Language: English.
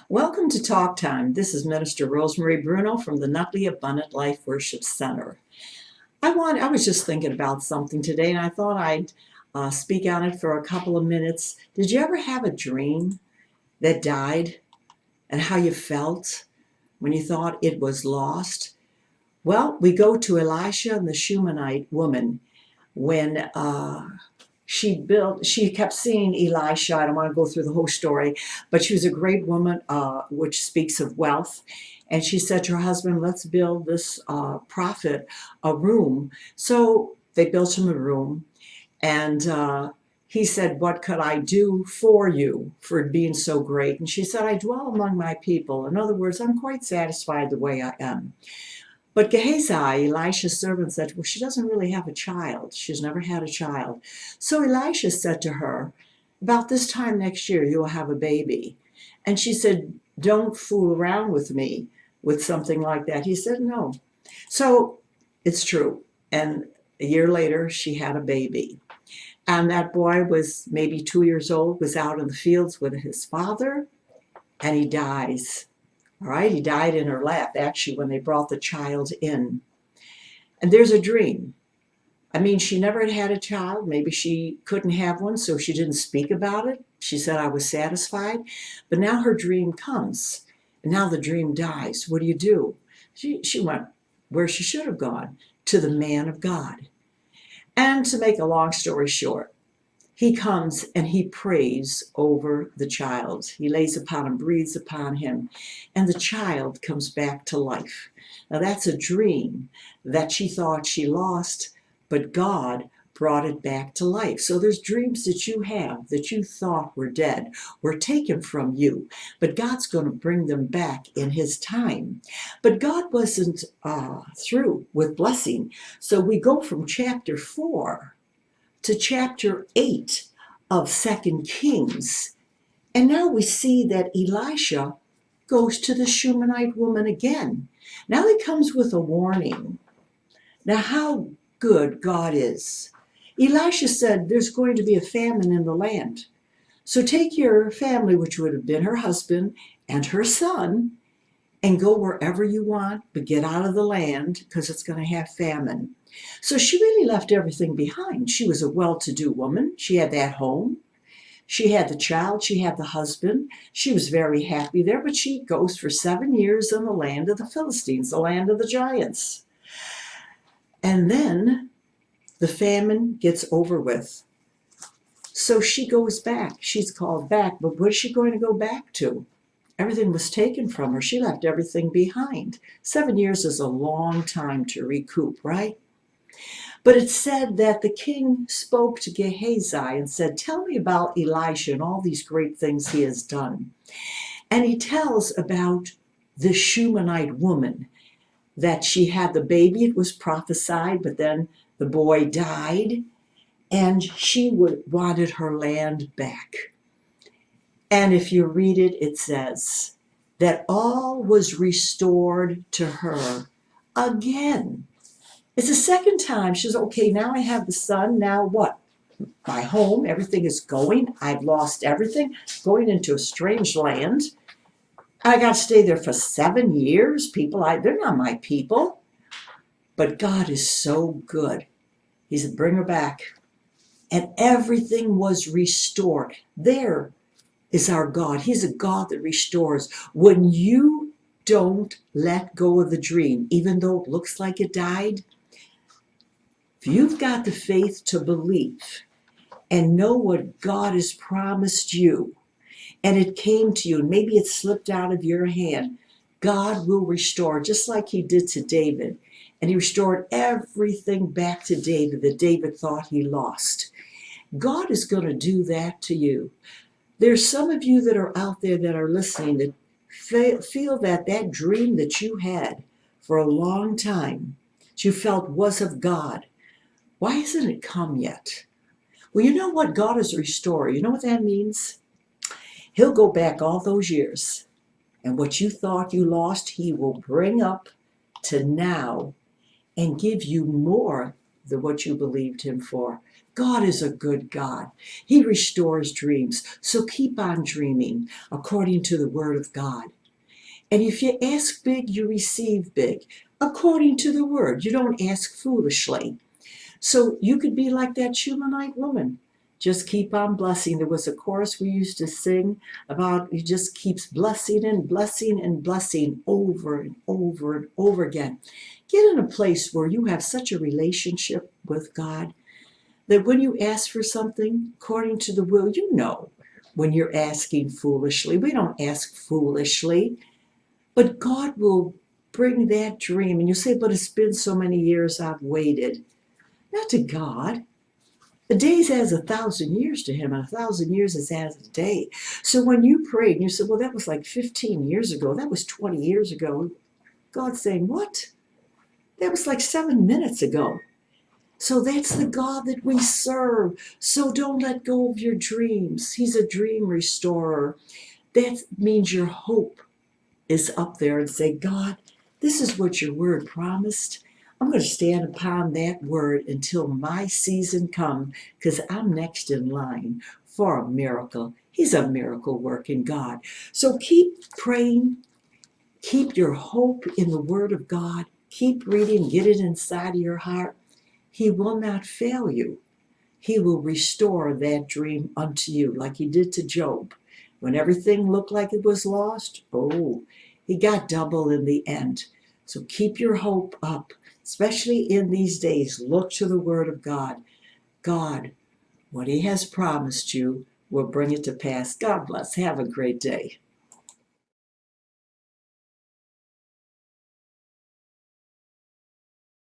Welcome to Talk Time. This is Minister Rosemary Bruno from the Nutley Abundant Life Worship Center. I was just thinking about something today, and I thought I'd speak on it for a couple of minutes. Did you ever have a dream that died, and how you felt when you thought it was lost? Well, we go to Elisha and the Shunammite woman when she kept seeing Elisha. I don't want to go through the whole story, but she was a great woman, which speaks of wealth. And she said to her husband, let's build this prophet a room. So they built him a room. And he said, what could I do for you for being so great? And she said, I dwell among my people. In other words, I'm quite satisfied the way I am. But Gehazi, Elisha's servant, said, well, she doesn't really have a child. She's never had a child. So Elisha said to her, about this time next year, you'll have a baby. And she said, don't fool around with me with something like that. He said, no. So it's true. And a year later, she had a baby. And that boy was maybe 2 years old, was out in the fields with his father, and he dies. All right, he died in her lap, actually, when they brought the child in. And there's a dream. I mean, she never had had a child. Maybe she couldn't have one, so she didn't speak about it. She said, I was satisfied. But now her dream comes, and now the dream dies. What do? She went where she should have gone, to the man of God. And to make a long story short, he comes and he prays over the child. He lays upon him, breathes upon him, and the child comes back to life. Now that's a dream that she thought she lost, but God brought it back to life. So there's dreams that you have that you thought were dead, were taken from you, but God's going to bring them back in his time. But God wasn't through with blessing. So we go from chapter 4 to chapter 8 of 2 Kings. And now we see that Elisha goes to the Shunammite woman again. Now he comes with a warning. Now how good God is. Elisha said there's going to be a famine in the land. So take your family, which would have been her husband and her son, and go wherever you want, but get out of the land because it's going to have famine. So she really left everything behind. She was a well-to-do woman. She had that home. She had the child. She had the husband. She was very happy there, but she goes for 7 years in the land of the Philistines, the land of the giants. And then the famine gets over with. So she goes back. She's called back. But what is she going to go back to? Everything was taken from her. She left everything behind. 7 years is a long time to recoup, right? But it said that the king spoke to Gehazi and said, tell me about Elisha and all these great things he has done. And he tells about the Shunammite woman, that she had the baby. It was prophesied, but then the boy died, and she wanted her land back. And if you read it, it says that all was restored to her again. It's the second time. She's okay, now I have the son. Now what? My home, everything is going. I've lost everything. Going into a strange land. I got to stay there for 7 years. They're not my people. But God is so good. He said, bring her back. And everything was restored. There is our God. He's a God that restores. When you don't let go of the dream, even though it looks like it died, if you've got the faith to believe and know what God has promised you, and it came to you, and maybe it slipped out of your hand, God will restore, just like he did to David. And he restored everything back to David that David thought he lost. God is going to do that to you. There's some of you that are out there that are listening that feel that that dream that you had for a long time, that you felt was of God, why hasn't it come yet? Well, you know what? God is a restorer. You know what that means? He'll go back all those years, and what you thought you lost, he will bring up to now and give you more what you believed him for. God is a good God. He restores dreams. So keep on dreaming according to the word of God. And if you ask big, you receive big, according to the word. You don't ask foolishly. So you could be like that Shunammite woman. Just keep on blessing. There was a chorus we used to sing about he just keeps blessing and blessing and blessing over and over and over again. Get in a place where you have such a relationship with God that when you ask for something according to the will, you know when you're asking foolishly. We don't ask foolishly, but God will bring that dream. And you say, but it's been so many years I've waited. Not to God. A day is as 1,000 years to him, and 1,000 years is as a day. So when you prayed and you said, well, that was like 15 years ago, that was 20 years ago, God's saying, what? That was like 7 minutes ago. So that's the God that we serve. So don't let go of your dreams. He's a dream restorer. That means your hope is up there and say, God, this is what your word promised. I'm going to stand upon that word until my season comes, because I'm next in line for a miracle. He's a miracle working God. So keep praying. Keep your hope in the word of God. Keep reading. Get it inside of your heart. He will not fail you. He will restore that dream unto you like he did to Job. When everything looked like it was lost, oh, he got double in the end. So keep your hope up, especially in these days. Look to the word of God. God, what he has promised you will bring it to pass. God bless. Have a great day.